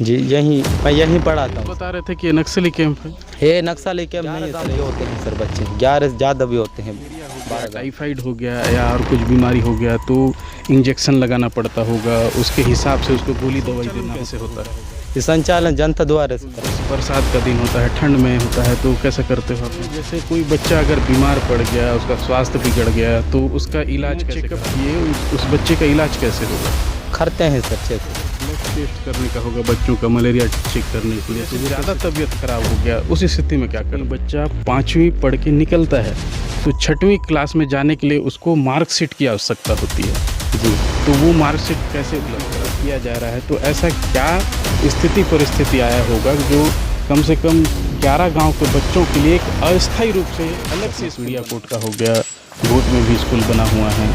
जी मैं यहीं पढ़ाता हूँ। बता रहे थे कि ये नक्सली कैंप है। ये नक्सली कैंप नहीं है सर, ये होते हैं सर बच्चे 11 से ज़्यादा भी होते हैं। टाइफाइड हो गया या और कुछ बीमारी हो गया तो इंजेक्शन लगाना पड़ता होगा, उसके हिसाब से उसको गोली दवाई देना कैसे होता है? ये संचालन जनता द्वारा से करते हैं। बरसात का दिन होता है, ठंड में होता है, तो कैसे करते हो आप? जैसे कोई बच्चा अगर बीमार पड़ गया, उसका स्वास्थ्य बिगड़ गया, तो उसका इलाज कैसे किए, उस बच्चे का इलाज कैसे होगा? करते हैं सर चेक। ब्लड टेस्ट करने का होगा बच्चों का, मलेरिया चेक करने के लिए। तो ज़्यादा तबीयत खराब हो गया, उस स्थिति में क्या करें? बच्चा 5वीं पढ़ के निकलता है तो 6वीं क्लास में जाने के लिए उसको मार्कशीट की आवश्यकता होती है जी, तो वो मार्कशीट कैसे उपलब्ध किया जा रहा है? तो ऐसा क्या स्थिति परिस्थिति आया होगा जो कम से कम 11 गांव के बच्चों के लिए एक अस्थायी रूप से अलग से सूर्या कोट का हो गया, गोट में भी स्कूल बना हुआ है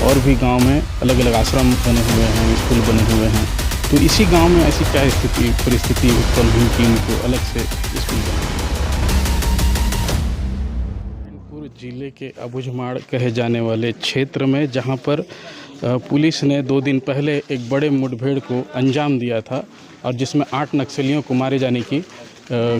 और भी गांव में अलग अलग आश्रम बने हुए हैं, स्कूल बने हुए हैं। तो इसी गांव में ऐसी क्या स्थिति परिस्थिति उत्पन्न हुई कि उनको अलग से स्कूल बना? पूरे जिले के अबुझमाड़ कहे जाने वाले क्षेत्र में जहां पर पुलिस ने 2 दिन पहले एक बड़े मुठभेड़ को अंजाम दिया था और जिसमें 8 नक्सलियों को मारे जाने की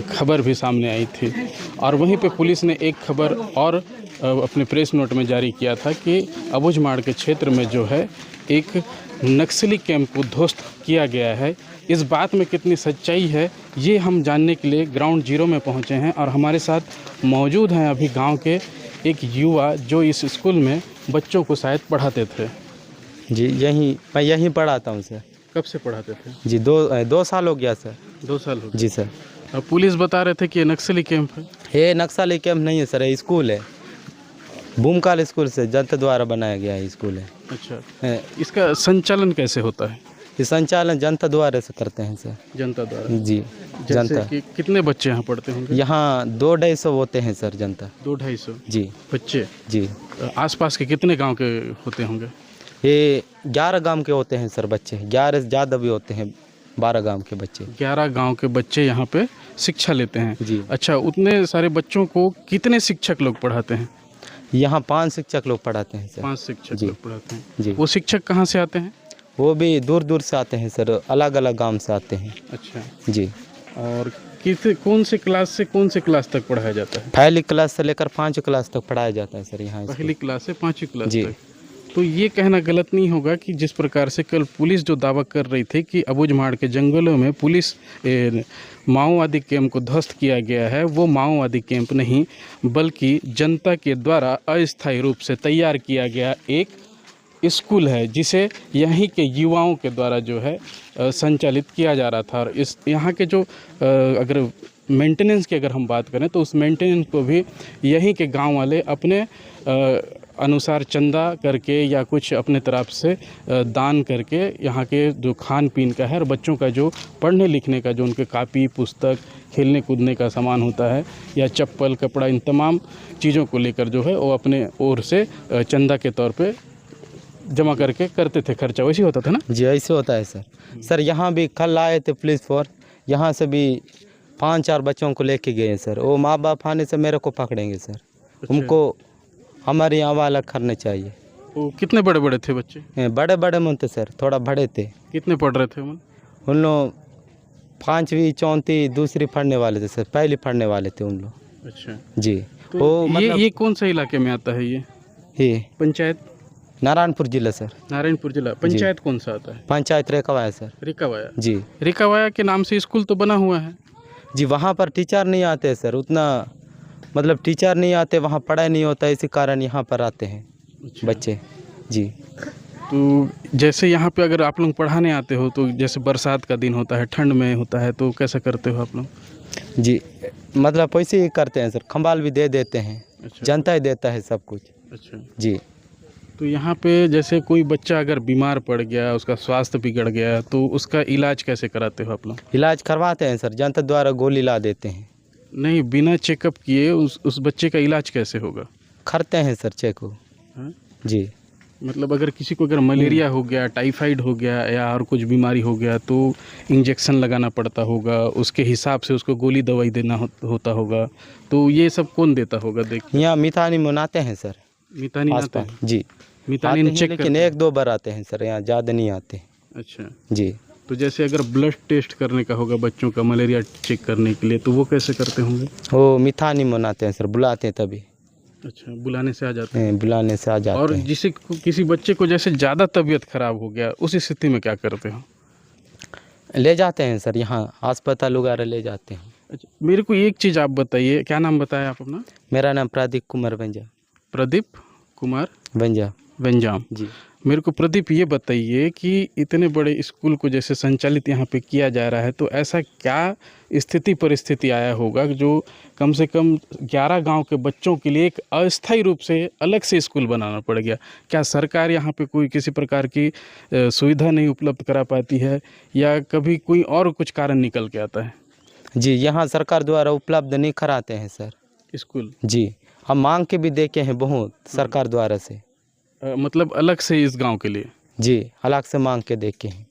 खबर भी सामने आई थी। और वहीं पे पुलिस ने एक खबर और अपने प्रेस नोट में जारी किया था कि अबुझमाड़ के क्षेत्र में जो है एक नक्सली कैंप को ध्वस्त किया गया है। इस बात में कितनी सच्चाई है ये हम जानने के लिए ग्राउंड जीरो में पहुंचे हैं और हमारे साथ मौजूद हैं अभी गांव के एक युवा जो इस स्कूल में बच्चों को शायद पढ़ाते थे। जी मैं यहीं पढ़ाता हूँ सर। कब से पढ़ाते थे? जी 2 साल हो गया सर। 2 साल हो गए। जी सर। अब पुलिस बता रहे थे कि ये नक्सली कैंप है। ये नक्सली कैंप नहीं है सर, ये स्कूल है। भूमकाल स्कूल से जनता द्वारा बनाया गया है स्कूल है। अच्छा, इसका संचालन कैसे होता है? ये संचालन जनता द्वारा से करते हैं सर। जनता द्वारा? जी जनता। कि कितने बच्चे यहाँ पढ़ते होंगे? यहाँ 2-250 होते हैं सर जनता। 200-250 जी बच्चे? जी। आसपास के कितने गांव के होते होंगे? ये 11 गांव के होते हैं सर बच्चे, 11 से ज़्यादा भी होते हैं, 12 गांव के बच्चे। 11 गांव के बच्चे यहाँ पे शिक्षा लेते हैं? जी। अच्छा, उतने सारे बच्चों को कितने शिक्षक लोग पढ़ाते हैं? यहाँ 5 शिक्षक लोग पढ़ाते हैं सर। 5 शिक्षक जी। लोग पढ़ाते हैं। जी। वो शिक्षक कहाँ से आते हैं? वो भी दूर दूर से आते हैं सर, अलग अलग गांव से आते हैं। अच्छा, जी। और कौन से क्लास से कौन से क्लास तक पढ़ाया जाता है? पहली क्लास से लेकर 5वीं क्लास तक पढ़ाया जाता है सर यहाँ। पहली क्लास से 5वीं क्लास जी। तक। तो ये कहना गलत नहीं होगा कि जिस प्रकार से कल पुलिस जो दावा कर रही थी कि अबुझमाड़ के जंगलों में पुलिस माओवादी कैंप को ध्वस्त किया गया है, वो माओवादी कैंप नहीं बल्कि जनता के द्वारा अस्थायी रूप से तैयार किया गया एक स्कूल है जिसे यहीं के युवाओं के द्वारा जो है संचालित किया जा रहा था। और इस यहाँ के जो अगर मेंटेनेंस की अगर हम बात करें तो उस मेंटेनेंस को भी यहीं के गांव वाले अपने अनुसार चंदा करके या कुछ अपने तरफ से दान करके यहाँ के जो खान पीन का है और बच्चों का जो पढ़ने लिखने का जो उनके कापी पुस्तक खेलने कूदने का सामान होता है या चप्पल कपड़ा इन तमाम चीज़ों को लेकर जो है वो अपने ओर से चंदा के तौर पे जमा करके करते थे खर्चा। वैसे होता था ना? जी ऐसे होता है सर। सर यहाँ भी कल आए थे पुलिस फोर्स, यहाँ से भी 5-4 बच्चों को लेके गए हैं सर। वो माँ बाप आने से मेरे को पकड़ेंगे सर। अच्छा। उनको हमारे यहाँ वाला करने चाहिए। वो कितने बड़े बड़े थे बच्चे? बड़े बड़े में थे सर, थोड़ा बड़े थे। कितने पढ़ रहे थे उन लोग 5वीं 4वीं दूसरी पढ़ने वाले थे सर, पहली पढ़ने वाले थे उन लोग। अच्छा, जी। तो वो मतलब ये कौन सा इलाके में आता है? ये पंचायत नारायणपुर जिला सर। नारायणपुर जिला। पंचायत कौन सा आता है? पंचायत रेखावाया सर। रिकावाया? जी। रिकावाया के नाम से स्कूल तो बना हुआ है। जी, वहाँ पर टीचर नहीं आते सर, उतना मतलब टीचर नहीं आते, वहाँ पढ़ाई नहीं होता, इसी कारण यहाँ पर आते हैं। अच्छा। बच्चे। जी। तो जैसे यहाँ पे अगर आप लोग पढ़ाने आते हो तो जैसे बरसात का दिन होता है, ठंड में होता है, तो कैसा करते हो आप लोग? जी मतलब वैसे ही करते हैं सर, खंबाल भी दे देते हैं। अच्छा। जनता ही देता है सब कुछ। अच्छा जी। तो यहाँ पे जैसे कोई बच्चा अगर बीमार पड़ गया, उसका स्वास्थ्य बिगड़ गया, तो उसका इलाज कैसे कराते हो आप लोग? इलाज करवाते हैं सर, जनता द्वारा गोली ला देते हैं। नहीं, बिना चेकअप किए उस बच्चे का इलाज कैसे होगा? करते हैं सर चेकअप। जी। मतलब अगर किसी को अगर मलेरिया हो गया, टाइफाइड हो गया या और कुछ बीमारी हो गया तो इंजेक्शन लगाना पड़ता होगा, उसके हिसाब से उसको गोली दवाई देना होता होगा। तो ये सब कौन देता होगा? देखिए यहाँ मितानी मनाते हैं सर। मितानी आते हैं? जी। मितानी चेक लेकिन 1-2 बार आते हैं सर, यहाँ ज़्यादा नहीं आते। अच्छा जी। तो जैसे अगर ब्लड टेस्ट करने का होगा बच्चों का मलेरिया चेक करने के लिए, तो वो कैसे करते होंगे? वो मिठानी मनाते हैं सर, बुलाते हैं तभी। अच्छा, बुलाने से आ जाते हैं। बुलाने से आ जाते और हैं। किसी बच्चे को जैसे ज़्यादा तबीयत खराब हो गया, उस स्थिति में क्या करते हो? ले जाते हैं सर, यहाँ अस्पताल वगैरह ले जाते हैं। अच्छा, मेरे को एक चीज़ आप बताइए, क्या नाम बताया आप अपना? मेरा नाम प्रदीप कुमार वेंजा। प्रदीप कुमार वेंजा वेंजाम। जी। मेरे को प्रदीप ये बताइए कि इतने बड़े स्कूल को जैसे संचालित यहाँ पे किया जा रहा है, तो ऐसा क्या स्थिति परिस्थिति आया होगा जो कम से कम 11 गांव के बच्चों के लिए एक अस्थायी रूप से अलग से स्कूल बनाना पड़ गया? क्या सरकार यहाँ पे कोई किसी प्रकार की सुविधा नहीं उपलब्ध करा पाती है, या कभी कोई और कुछ कारण निकल के आता है? जी, यहाँ सरकार द्वारा उपलब्ध नहीं कराते हैं सर स्कूल जी। हम मांग के भी देखे हैं बहुत सरकार द्वारा से। मतलब अलग से इस गांव के लिए? जी, अलग से मांग के देखे हैं।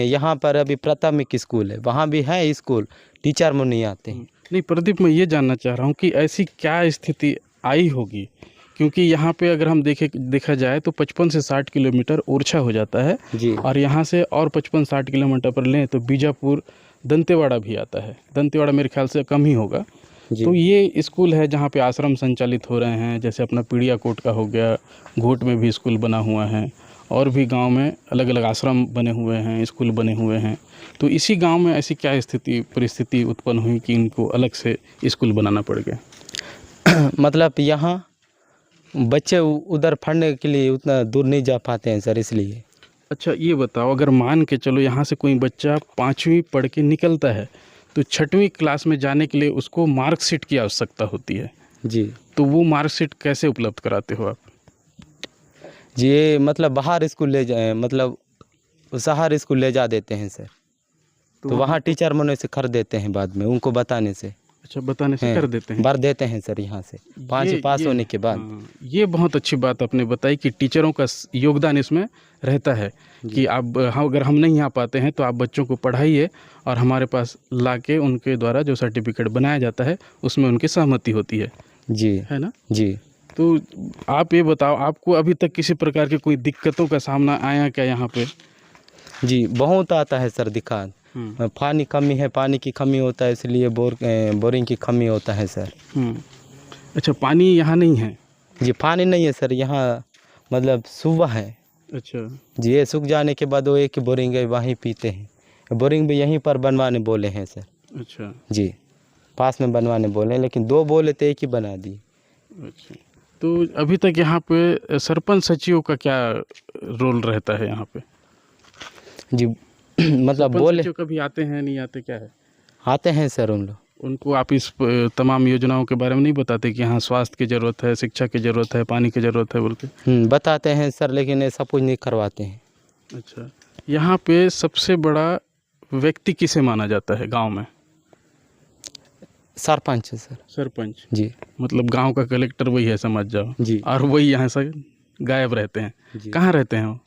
यहाँ पर अभी प्राथमिक स्कूल है, वहाँ भी है स्कूल, टीचर में नहीं आते हैं। नहीं प्रदीप, मैं ये जानना चाह रहा हूँ कि ऐसी क्या स्थिति आई होगी, क्योंकि यहाँ पे अगर हम देखा जाए तो 55 से 60 किलोमीटर ओरछा हो जाता है जी। और यहाँ से और 55-60 किलोमीटर पर लें तो बीजापुर दंतेवाड़ा भी आता है। दंतेवाड़ा मेरे ख्याल से कम ही होगा। तो ये स्कूल है जहाँ पे आश्रम संचालित हो रहे हैं, जैसे अपना पीड़िया कोट का हो गया, घोट में भी स्कूल बना हुआ है, और भी गांव में अलग अलग आश्रम बने हुए हैं, स्कूल बने हुए हैं। तो इसी गांव में ऐसी क्या परिस्थिति उत्पन्न हुई कि इनको अलग से स्कूल बनाना पड़ गया? मतलब यहाँ बच्चे उधर पढ़ने के लिए उतना दूर नहीं जा पाते हैं सर, इसलिए। अच्छा, ये बताओ, अगर मान के चलो यहाँ से कोई बच्चा 5वीं पढ़ के निकलता है तो 6वीं क्लास में जाने के लिए उसको मार्कशीट की आवश्यकता होती है जी। तो वो मार्कशीट कैसे उपलब्ध कराते हो आप? जी, ये मतलब बाहर स्कूल ले जाए, मतलब शहर स्कूल ले जा देते हैं सर। तो वहाँ टीचर मने से कर देते हैं बाद में, उनको बताने से। अच्छा, बताने से कर देते हैं? भर देते हैं सर यहाँ से 5 पास होने के बाद। हाँ, ये बहुत अच्छी बात आपने बताई कि टीचरों का योगदान इसमें रहता है कि आप अगर हम नहीं आ पाते हैं तो आप बच्चों को पढ़ाइए और हमारे पास लाके उनके द्वारा जो सर्टिफिकेट बनाया जाता है उसमें उनकी सहमति होती है। जी, है ना? जी। तो आप ये बताओ, आपको अभी तक किसी प्रकार की कोई दिक्कतों का सामना आया क्या यहाँ पे? जी, बहुत आता है सर दिक्कत। पानी कमी है, पानी की कमी होता है, इसलिए बोरिंग की कमी होता है सर। अच्छा, पानी यहाँ नहीं है? जी, पानी नहीं है सर यहाँ, मतलब सुबह है। अच्छा जी, ये सूख जाने के बाद वो एक बोरिंग है, वहीं पीते हैं। बोरिंग भी यहीं पर बनवाने बोले हैं सर। अच्छा जी, पास में बनवाने बोले, लेकिन 2 बोले थे, एक ही बना दी। अच्छा, तो अभी तक यहाँ पे सरपंच सचिव का क्या रोल रहता है यहाँ पे? जी मतलब बोले कभी आते हैं, नहीं आते, क्या है? आते हैं सर उन लोग। उनको आप इस तमाम योजनाओं के बारे में नहीं बताते कि यहाँ स्वास्थ्य की ज़रूरत है, शिक्षा की ज़रूरत है, पानी की ज़रूरत है बोल के? बताते हैं सर, लेकिन ये सब कुछ नहीं करवाते हैं। अच्छा, यहाँ पे सबसे बड़ा व्यक्ति किसे माना जाता है गांव में? सरपंच है सर। सरपंच जी, मतलब गांव का कलेक्टर वही है, समझ जाओ जी। और वही यहाँ से गायब रहते हैं। कहाँ रहते हैं वो?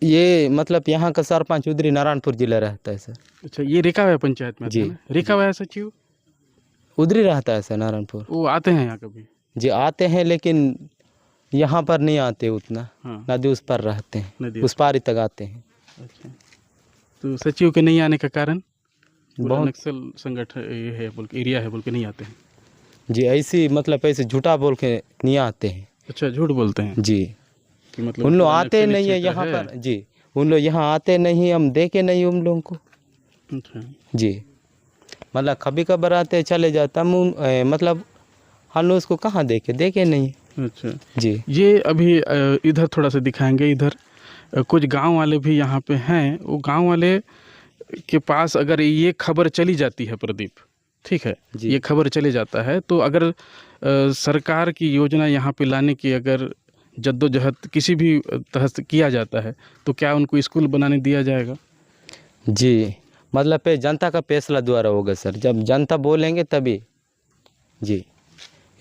ये मतलब यहाँ का सरपंच उधरी नारायणपुर जिला रहता है सर। अच्छा, ये रेखावा पंचायत में? जी, रेखावा सचिव उधरी रहता है सर, नारायणपुर। वो आते हैं यहाँ कभी? जी, आते हैं, लेकिन यहाँ पर नहीं आते उतना। हाँ। नदी उस पर रहते हैं, उस पार ही तक आते हैं। अच्छा, तो सचिव के नहीं आने का कारण? बहुत नक्सल संगठन ये है बोल के, एरिया है बोल के नहीं आते हैं? जी, ऐसी मतलब ऐसे झूठा बोल के नहीं आते हैं। अच्छा, झूठ बोलते हैं जी, कि मतलब उन लोग आते नहीं है यहाँ पर जी। उन लोग यहाँ आते नहीं, हम देखे नहीं उन लोगों को। अच्छा जी, मतलब कभी कभार आते चले जाता, हम मतलब हम लोग उसको कहाँ देखे नहीं। अच्छा जी, ये अभी इधर थोड़ा सा दिखाएंगे। इधर कुछ गांव वाले भी यहाँ पे हैं। वो गांव वाले के पास अगर ये खबर चली जाती है प्रदीप, ठीक है, ये खबर चले जाता है, तो अगर सरकार की योजना यहाँ पे लाने की अगर जद्दोजहद किसी भी तरह से किया जाता है तो क्या उनको स्कूल बनाने दिया जाएगा? जी, मतलब पे जनता का फैसला द्वारा होगा सर, जब जनता बोलेंगे तभी जी,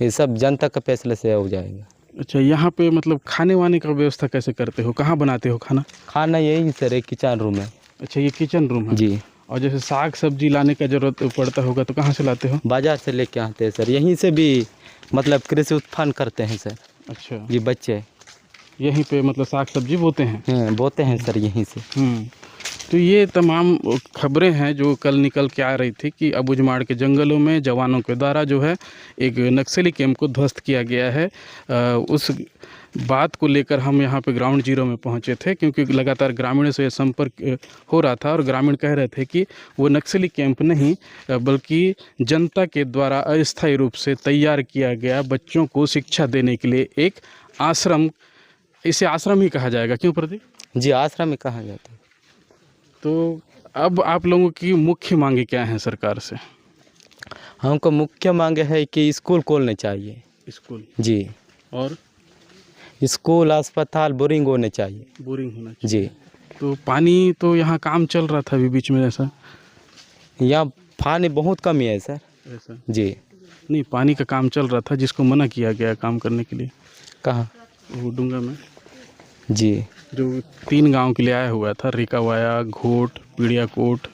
ये सब जनता का फैसले से हो जाएगा। अच्छा, यहाँ पे मतलब खाने वाने का व्यवस्था कैसे करते हो, कहाँ बनाते हो खाना? खाना यही सर, एक किचन रूम है। अच्छा, ये किचन रूम है जी। और जैसे साग सब्जी लाने का जरूरत पड़ता होगा तो कहाँ से लाते हो? बाजार से लेके आते हैं सर, यहीं से भी मतलब कृषि उत्पन्न करते हैं सर। अच्छा, ये बच्चे यहीं पे मतलब साग सब्जी बोते हैं? बोते हैं सर यहीं से। तो ये तमाम खबरें हैं जो कल निकल के आ रही थी कि अबुझमाड़ के जंगलों में जवानों के द्वारा जो है एक नक्सली कैंप को ध्वस्त किया गया है। उस बात को लेकर हम यहाँ पे ग्राउंड जीरो में पहुँचे थे, क्योंकि लगातार ग्रामीणों से संपर्क हो रहा था और ग्रामीण कह रहे थे कि वो नक्सली कैंप नहीं बल्कि जनता के द्वारा अस्थायी रूप से तैयार किया गया बच्चों को शिक्षा देने के लिए एक आश्रम, इसे आश्रम ही कहा जाएगा, क्यों प्रदीप? जी आश्रम में कहा जाता है। तो अब आप लोगों की मुख्य मांगे क्या हैं सरकार से? हमको मुख्य मांगे है कि स्कूल खोलने चाहिए। स्कूल जी, और स्कूल, अस्पताल, बोरिंग होने चाहिए। बोरिंग होना चाहिए। जी, तो पानी तो यहाँ काम चल रहा था अभी बीच में, ऐसा यहाँ पानी बहुत कमी है सर। ऐसा जी, नहीं, पानी का काम चल रहा था जिसको मना किया गया काम करने के लिए। कहाँ? वो डूंगा में जी, जो 3 गांव के लिए आया हुआ था, रिकावाया, घोट, पीड़ियाकोट।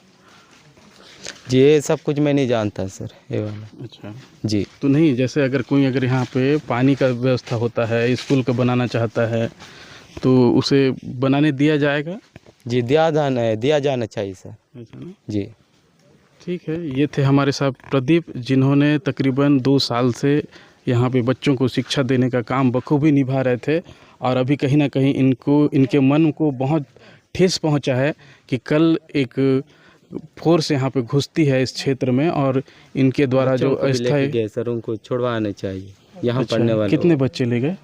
जी ये सब कुछ मैं नहीं जानता सर, ये वाला। अच्छा, जी, तो नहीं, जैसे अगर यहाँ पे पानी का व्यवस्था होता है, स्कूल का बनाना चाहता है तो उसे बनाने दिया जाएगा? जी दिया जाना चाहिए सर। ऐसा ना? जी, ठीक है। ये थे हमारे साथ प्रदीप, जिन्होंने तकरीबन 2 साल से यहाँ पे बच्चों को शिक्षा देने का काम बखूबी निभा रहे थे और अभी कहीं ना कहीं इनके मन को बहुत ठेस पहुँचा है कि कल एक फोर्स यहाँ पे घुसती है इस क्षेत्र में और इनके द्वारा जो अस्थायी सर उनको छुड़वाना चाहिए यहाँ अच्छा, पढ़ने वाले। कितने बच्चे ले गए?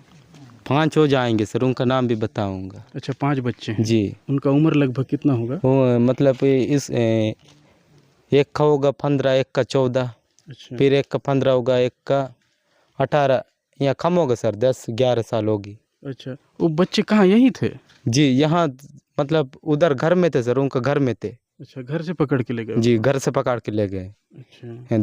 5 हो जाएंगे सर, उनका नाम भी बताऊंगा। अच्छा, 5 बच्चे हैं। जी, उनका उम्र लगभग कितना होगा? वो मतलब एक का होगा 15, एक का 14, अच्छा, फिर एक का 15 होगा, एक का 18, या कम होगा सर, 10-11 साल होगी। अच्छा, वो बच्चे कहाँ यहीं थे? जी यहाँ मतलब उधर घर में थे सर, उनका घर में थे। अच्छा, घर से पकड़ के ले गए? जी घर से पकड़ के ले गए। अच्छा,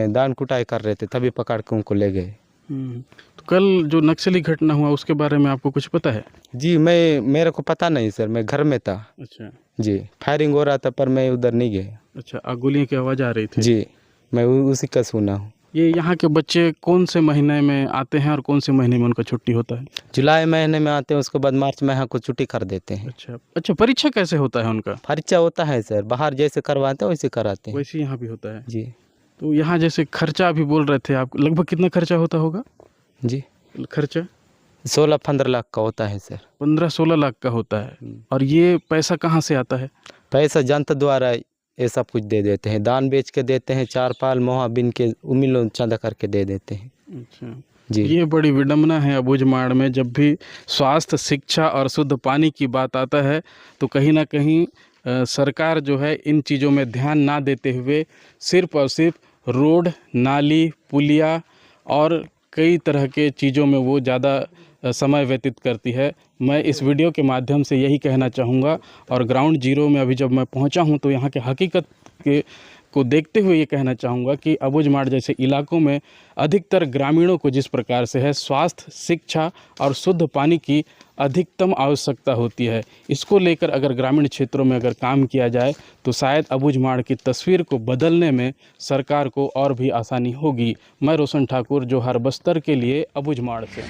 दान कुटाई कर रहे थे तभी पकड़ के उनको ले गए। तो कल जो नक्सली घटना हुआ उसके बारे में आपको कुछ पता है? जी मेरे को पता नहीं सर, मैं घर में था। अच्छा, जी फायरिंग हो रहा था पर मैं उधर नहीं गया। अच्छा, गोलियों की आवाज़ आ रही थी? जी मैं उसी का सुना हूँ। ये यहाँ के बच्चे कौन से महीने में आते हैं और कौन से महीने में उनका छुट्टी होता है? जुलाई महीने में आते हैं, उसके बाद मार्च में यहाँ को छुट्टी कर देते हैं। अच्छा अच्छा, परीक्षा कैसे होता है उनका? परीक्षा होता है सर, बाहर जैसे करवाते हैं वैसे कराते हैं। वैसे यहाँ भी होता है? जी, तो यहाँ जैसे खर्चा अभी बोल रहे थे आप, लगभग कितना खर्चा होता होगा? जी खर्चा 16-15 लाख का होता है सर। 15-16 लाख का होता है। और ये पैसा कहाँ से आता है? पैसा जनता द्वारा ये सब कुछ दे देते हैं, दान बेच के देते हैं, 4 पाल मोहा बिन के उम्मीद चंदा करके दे देते हैं। अच्छा जी, ये बड़ी विडम्बना है अबुझमाड़ में, जब भी स्वास्थ्य, शिक्षा और शुद्ध पानी की बात आता है तो कहीं ना कहीं सरकार जो है इन चीज़ों में ध्यान ना देते हुए सिर्फ और सिर्फ रोड, नाली, पुलिया और कई तरह के चीज़ों में वो ज़्यादा समय व्यतीत करती है। मैं इस वीडियो के माध्यम से यही कहना चाहूँगा और ग्राउंड जीरो में अभी जब मैं पहुँचा हूँ तो यहाँ के हकीकत को देखते हुए ये कहना चाहूँगा कि अबुझमाड़ जैसे इलाकों में अधिकतर ग्रामीणों को जिस प्रकार से है स्वास्थ्य, शिक्षा और शुद्ध पानी की अधिकतम आवश्यकता होती है, इसको लेकर अगर ग्रामीण क्षेत्रों में अगर काम किया जाए तो शायद अबुझमाड़ की तस्वीर को बदलने में सरकार को और भी आसानी होगी। मैं रोशन ठाकुर, जोहार बस्तर के लिए अबुझमाड़ से।